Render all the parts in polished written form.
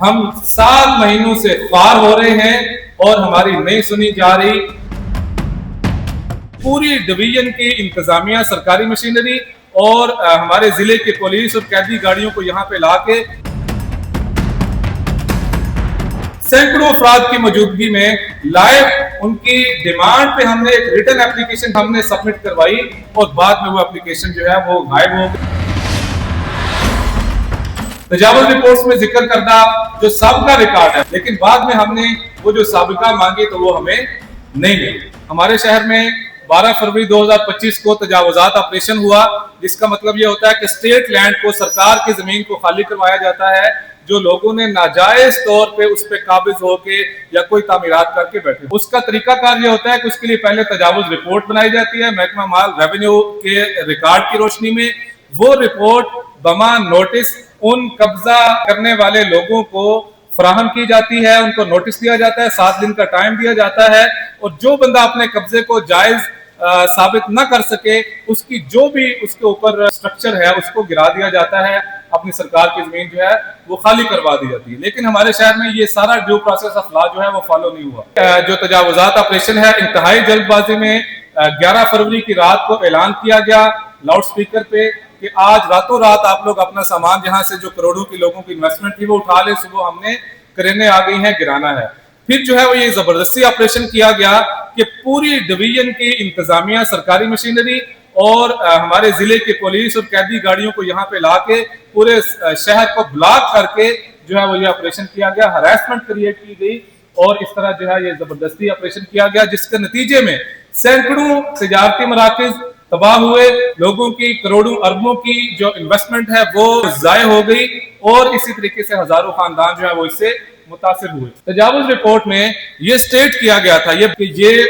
ہم 7 مہینوں سے خوار ہو رہے ہیں اور ہماری نہیں سنی جا رہی. پوری ڈویژن کی انتظامیہ سرکاری مشینری اور ہمارے ضلع کی پولیس اور قیدی گاڑیوں کو یہاں پہ لا کے سینکڑوں افراد کی موجودگی میں لائیو ان کی ڈیمانڈ پہ ہم نے ایک ریٹن اپلیکیشن ہم نے سبمٹ کروائی اور بعد میں وہ اپلیکیشن جو ہے وہ غائب ہو گئی. تجاوز رپورٹس میں ذکر کردہ جو سابقہ ریکارڈ ہے، لیکن بعد میں ہم نے وہ جو سابقہ مانگے تو وہ ہمیں نہیں ملے. ہمارے شہر میں 12 فروری 2025 کو تجاوزات آپریشن ہوا، جس کا مطلب یہ ہوتا ہے کہ اسٹیٹ لینڈ کو، سرکار کی زمین کو خالی کروایا جاتا ہے جو لوگوں نے ناجائز طور پہ اس پہ قابض ہو کے یا کوئی تعمیرات کر کے بیٹھے. اس کا طریقہ کار یہ ہوتا ہے کہ اس کے لیے پہلے تجاوز رپورٹ بنائی جاتی ہے محکمہ مال ریونیو کے ریکارڈ کی روشنی میں. وہ رپورٹ بما نوٹس ان قبضہ کرنے والے لوگوں کو فراہم کی جاتی ہے، ان کو نوٹس دیا جاتا ہے، 7 دن کا ٹائم دیا جاتا ہے، اور جو بندہ اپنے قبضے کو جائز ثابت نہ کر سکے اس کی جو بھی اس کے اوپر سٹرکچر ہے اس کو گرا دیا جاتا ہے، اپنی سرکار کی زمین جو ہے وہ خالی کروا دی جاتی ہے. لیکن ہمارے شہر میں یہ سارا ڈیو پروسیس آف لا جو ہے وہ فالو نہیں ہوا. جو تجاوزات آپریشن ہے انتہائی جلد بازی میں 11 فروری کی رات کو اعلان کیا گیا لاؤڈ سپیکر پہ کہ آج راتوں رات آپ لوگ اپنا سامان جہاں سے جو کروڑوں کی لوگوں کی انویسٹمنٹ تھی وہ اٹھا لیں، صبح ہم نے کرینے آ گئی ہیں گرانا ہے. پھر جو ہے وہ یہ زبردستی آپریشن کیا گیا کہ پوری ڈویژن کی انتظامیہ سرکاری مشینری اور ہمارے ضلع کی پولیس اور قیدی گاڑیوں کو یہاں پہ لا کے پورے شہر کو بلاک کر کے جو ہے وہ یہ آپریشن کیا گیا، ہراسمنٹ کریٹ کی گئی اور اس طرح جو ہے یہ زبردستی آپریشن کیا گیا، جس کے نتیجے میں سینکڑوں تجارتی مراکز تباہ ہوئے، لوگوں کی کروڑوں اربوں کی جو انویسٹمنٹ ہے وہ ضائع ہو گئی اور اسی طریقے سے ہزاروں خاندان جو ہے وہ اس سے متاثر ہوئے. تجاوز رپورٹ میں یہ سٹیٹ کیا گیا تھا یہ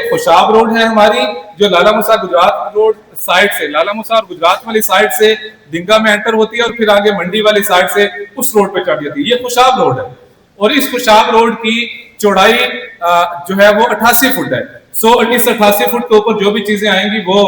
خوشاب روڈ ہے ہماری جو لالا موسیٰ گجرات روڈ سائڈ سے، لالا موسیٰ اور گجرات والی سائڈ سے ڈنگا میں انٹر ہوتی ہے اور پھر آگے منڈی والی سائڈ سے اس روڈ پہ چڑھ جاتی ہے. یہ خوشاب روڈ ہے اور اس خوشاب روڈ کی چوڑائی جو ہے وہ 88 فٹ ہے. 188 فٹ کے اوپر جو بھی چیزیں آئیں گی وہ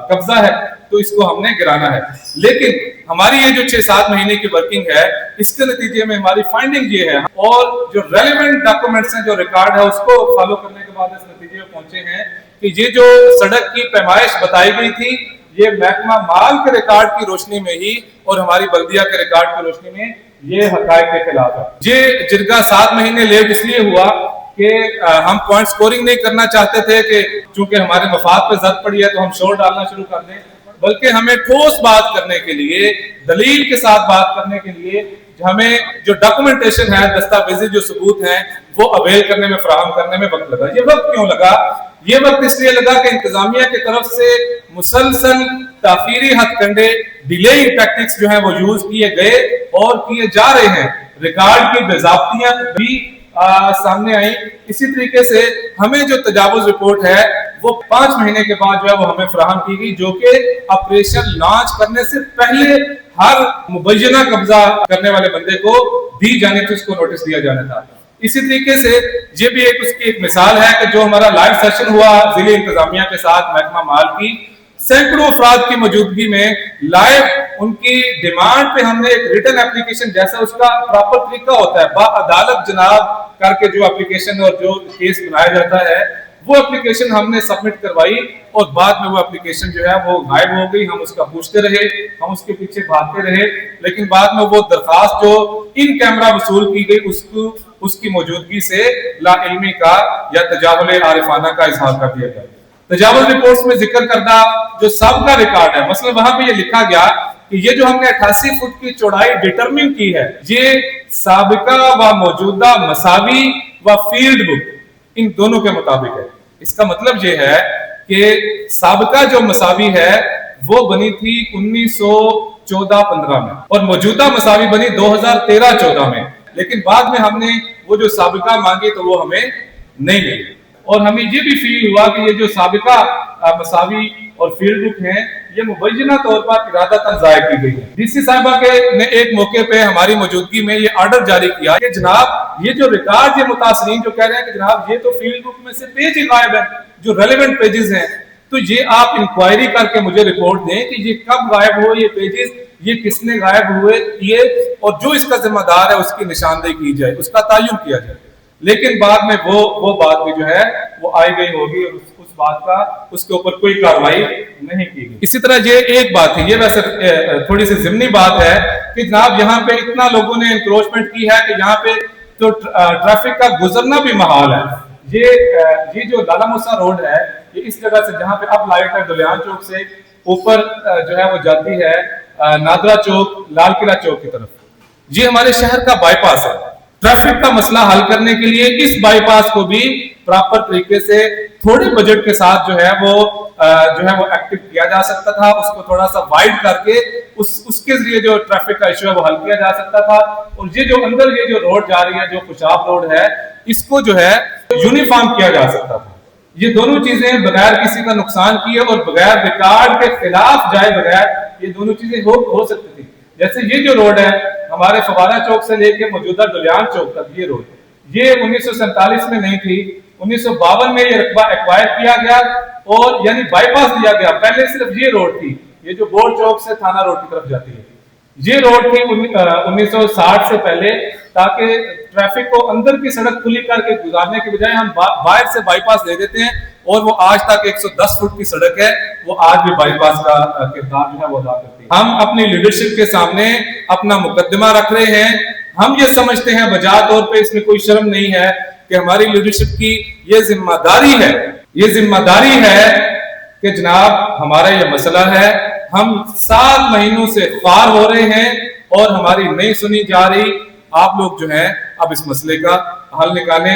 قبضہ ہے، تو اس کو ہم نے گرانا ہے. لیکن ہماری یہ جو 6-7 مہینے کی ورکنگ ہے اس کے نتیجے میں ہماری فائنڈنگ یہ ہے اور جو ریلیونٹ ڈاکومنٹس ہیں جو ریکارڈ ہے اس کو فالو کرنے کے بعد اس نتیجے میں پہنچے ہیں کہ یہ جو سڑک کی پیمائش بتائی گئی تھی یہ محکمہ مال کے ریکارڈ کی روشنی میں ہی اور ہماری بلدیہ کے ریکارڈ کی روشنی میں یہ حقائق کے خلاف ہے. یہ جرگہ 7 مہینے لیٹ اس لیے ہوا کہ ہم پوائنٹ سکورنگ نہیں کرنا چاہتے تھے کہ چونکہ ہمارے مفاد پہ زد پڑی ہے تو ہم شور ڈالنا شروع کر دیں، بلکہ ہمیں ٹھوس بات کرنے کے لیے، دلیل کے ساتھ بات کرنے کے لیے ہمیں جو ڈاکومنٹیشن ہے، دستاویزی جو ثبوت ہیں وہ اویل کرنے میں، فراہم کرنے میں وقت لگا. یہ وقت کیوں لگا؟ یہ وقت اس لیے لگا کہ انتظامیہ کی طرف سے مسلسل تاخیری ہتھ کنڈے، ڈیلیئنگ ٹیکٹکس جو ہیں وہ یوز کیے گئے اور کیے جا رہے ہیں. ریکارڈ کی باضابطیاں بھی سامنے آئی. اسی طریقے سے ہمیں جو تجاوز رپورٹ ہے وہ 5 مہینے کے بعد جو ہے وہ ہمیں فراہم کی گئی، جو کہ آپریشن لانچ کرنے سے پہلے ہر مبینہ قبضہ کرنے والے بندے کو دی جانے تھی، اس کو نوٹس دیا جانا تھا. اسی طریقے سے یہ بھی اس کی ایک مثال ہے کہ جو ہمارا لائیو سیشن ہوا ضلع انتظامیہ کے ساتھ محکمہ مال کی، سینکڑوں افراد کی موجودگی میں لائیو ان کی ڈیمانڈ پہ ہم نے ایک ریٹن اپلیکیشن، جیسا اس کا پراپر طریقہ ہوتا ہے، با عدالت جناب کر کے جو اپلیکیشن اور جو کیس بنایا جاتا ہے وہ اپلیکیشن ہم نے سبمٹ کروائی اور بعد میں وہ اپلیکیشن جو ہے وہ غائب ہو گئی. ہم اس کا پوچھتے رہے، ہم اس کے پیچھے بھاگتے رہے، لیکن بعد میں وہ درخواست جو ان کیمرہ وصول کی گئی اس کی موجودگی سے لا علمی کا یا تجاہل عارفانہ کا اظہار کر دیا گیا. تجاوز رپورٹس میں ذکر کردہ جو سابقہ ریکارڈ ہے، مثلا وہاں پہ یہ لکھا گیا کہ یہ جو ہم نے 88 فٹ کی چوڑائی ڈیٹرمن کی ہے یہ سابقہ و موجودہ مساوی و فیلڈ بک ان دونوں کے مطابق ہے. اس کا مطلب یہ ہے کہ سابقہ جو مساوی ہے وہ بنی تھی 1914-15 میں اور موجودہ مساوی بنی 2013-14 میں، لیکن بعد میں ہم نے وہ جو سابقہ مانگے تو وہ ہمیں نہیں ملے اور ہمیں یہ بھی فیل ہوا کہ یہ جو سابقہ مساوی اور فیلڈ بک ہیں یہ مبینہ طور پر ارادتاً ضائع کی گئی ہے. ڈی سی صاحبہ نے ایک موقع پہ ہماری موجودگی میں یہ آرڈر جاری کیا کہ جناب یہ جو ریکارڈ، یہ متاثرین جو کہہ رہے ہیں کہ جناب یہ تو فیلڈ بک میں سے پیج ہی غائب ہے جو ریلیونٹ پیجز ہیں، تو یہ آپ انکوائری کر کے مجھے رپورٹ دیں کہ یہ کب غائب ہو یہ پیجز یہ کس نے غائب ہوئے کیے اور جو اس کا ذمہ دار ہے اس کی نشاندہی کی جائے, اس کا تعین کیا جائے. لیکن بعد میں وہ بات بھی جو ہے وہ آئی گئی ہوگی اور اس بات کا اس کے اوپر کوئی کارروائی نہیں کی گئی. اسی طرح یہ ایک بات ہے, یہ ویسے تھوڑی سی ضمنی بات ہے کہ جناب یہاں پہ اتنا لوگوں نے انکروچمنٹ کی ہے کہ یہاں پہ تو ٹریفک کا گزرنا بھی محال ہے. یہ جو لالا موسیٰ روڈ ہے یہ اس جگہ سے جہاں پہ اب لائٹ ہے دلیان چوک سے اوپر جو ہے وہ جاتی ہے نادرا چوک لال قلعہ چوک کی طرف, یہ ہمارے شہر کا بائی پاس ہے. ٹریفک کا مسئلہ حل کرنے کے لیے اس بائی پاس کو بھی پراپر طریقے سے تھوڑے بجٹ کے ساتھ جو ہے وہ ایکٹیو کیا جا سکتا تھا, اس کو تھوڑا سا وائڈ کر کے اس کے ذریعے جو ٹریفک کا ایشو ہے وہ حل کیا جا سکتا تھا. اور یہ جو اندر یہ جو روڈ جا رہی ہے جو خوشاب روڈ ہے اس کو جو ہے یونیفارم کیا جا سکتا تھا. یہ دونوں چیزیں بغیر کسی کا نقصان کیے اور بغیر ریکارڈ کے خلاف جائے بغیر یہ دونوں چیزیں ہو سکتی تھی. جیسے یہ جو روڈ ہے ہمارے فوارہ چوک سے لے کے موجودہ دلیان چوک تک یہ روڈ یہ 1947 میں نہیں تھی, 1952 میں یہ رقبہ ایکوائر کیا گیا اور یعنی بائی پاس دیا گیا. پہلے صرف یہ روڈ تھی, یہ جو بورڈ چوک سے تھانہ روڈ کی طرف جاتی ہے یہ روڈ تھی 1960 سے پہلے, تاکہ ٹریفک کو اندر کی سڑک کھلی کر کے گزارنے کے بجائے ہم باہر سے بائی پاس دے دیتے ہیں اور وہ آج تک 110 فٹ کی سڑک ہے وہ آج بھی بائی پاس کا کردار جو ہے وہ ادا کرتی ہے. ہم اپنی لیڈرشپ کے سامنے اپنا مقدمہ رکھ رہے ہیں. ہم یہ سمجھتے ہیں بجا طور پہ اس میں کوئی شرم نہیں ہے کہ ہماری لیڈرشپ کی یہ ذمہ داری ہے کہ جناب ہمارا یہ مسئلہ ہے, ہم 7 مہینوں سے خوار ہو رہے ہیں اور ہماری نہیں سنی جا رہی. آپ لوگ جو ہیں اب اس مسئلے کا حل نکالیں.